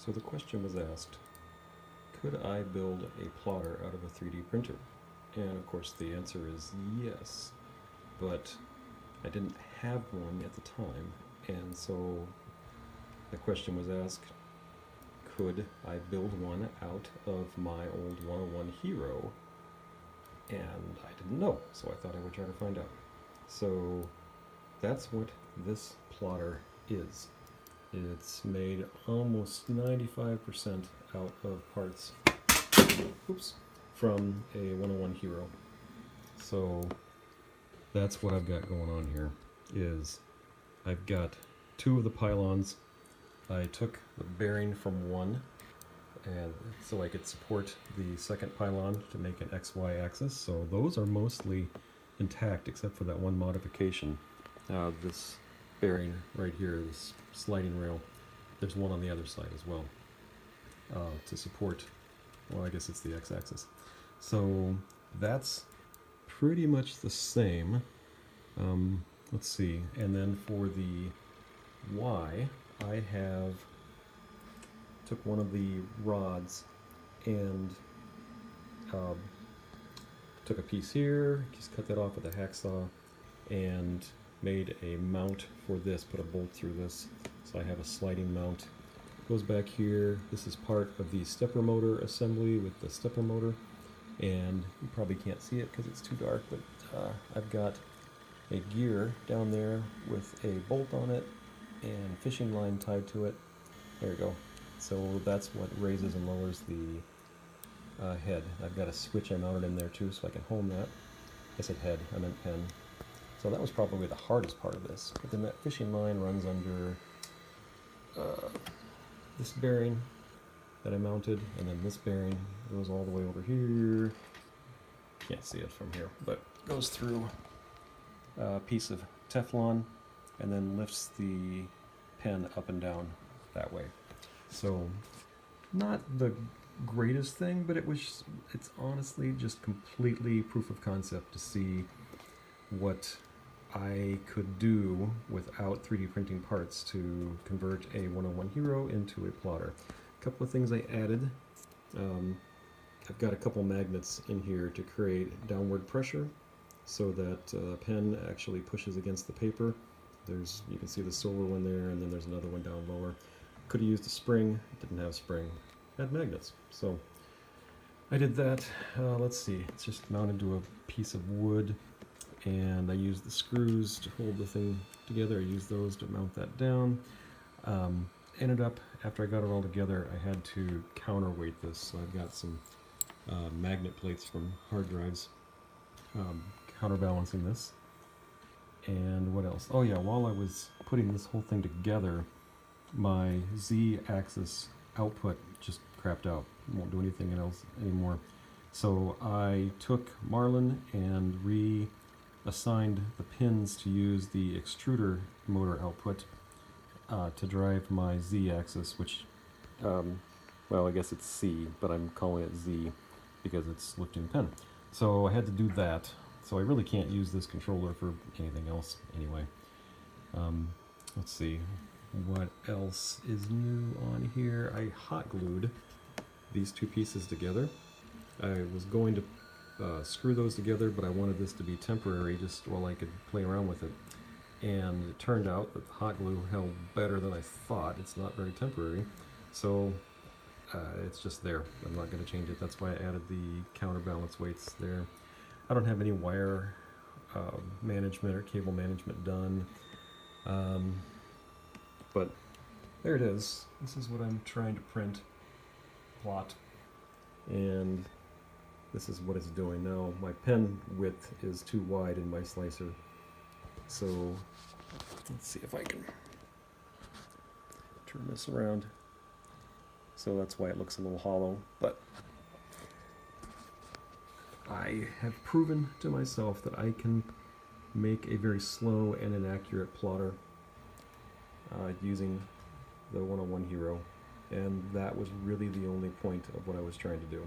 So the question was asked, could I build a plotter out of a 3D printer? And of course the answer is yes, but I didn't have one at the time, and so the question was asked, could I build one out of my old 101 Hero? And I didn't know, so I thought I would try to find out. So that's what this plotter is. It's made almost 95% out of parts from a 101 Hero. So that's what I've got going on here. Is I've got two of the pylons. I took the bearing from one, and so I could support the second pylon to make an XY axis. So those are mostly intact except for that one modification. This bearing right here, this sliding rail, there's one on the other side as well to support, well, I guess it's the x-axis. So that's pretty much the same. Let's see, and then for the Y, I have took one of the rods and took a piece here, just cut that off with a hacksaw, and made a mount for this, put a bolt through this, so I have a sliding mount. Goes back here. This is part of the stepper motor assembly with the stepper motor, and you probably can't see it because it's too dark, but I've got a gear down there with a bolt on it and fishing line tied to it. There we go. So that's what raises and lowers the head. I've got a switch I mounted in there too, so I can home that. I said head, I meant pen. So that was probably the hardest part of this. But then that fishing line runs under this bearing that I mounted, and then this bearing goes all the way over here. Can't see it from here, but goes through a piece of Teflon and then lifts the pen up and down that way. So not the greatest thing, but it's honestly just completely proof of concept to see what I could do without 3D printing parts to convert a 101 Hero into a plotter. A couple of things I added. I've got a couple magnets in here to create downward pressure so that the pen actually pushes against the paper. You can see the silver one there, and then there's another one down lower. Could have used a spring, didn't have a spring. Had magnets, so I did that. Let's see, it's just mounted to a piece of wood, and I used the screws to hold the thing together. I used those to mount that down. Ended up, after I got it all together, I had to counterweight this, so I've got some magnet plates from hard drives counterbalancing this. And what else? Oh yeah, while I was putting this whole thing together, my Z-axis output just crapped out. It won't do anything else anymore. So I took Marlin and reassigned the pins to use the extruder motor output to drive my Z-axis, which, well, I guess it's C, but I'm calling it Z because it's lifting the pen. So I had to do that. So I really can't use this controller for anything else anyway. Let's see, what else is new on here? I hot glued these two pieces together. I was going to screw those together, but I wanted this to be temporary just while I could play around with it. And it turned out that the hot glue held better than I thought. It's not very temporary, so it's just there. I'm not going to change it. That's why I added the counterbalance weights there. I don't have any wire management or cable management done, but there it is. This is what I'm trying to print, plot, and this is what it's doing now. My pen width is too wide in my slicer, so let's see if I can turn this around. So that's why it looks a little hollow, but I have proven to myself that I can make a very slow and inaccurate plotter using the 101 Hero, and that was really the only point of what I was trying to do.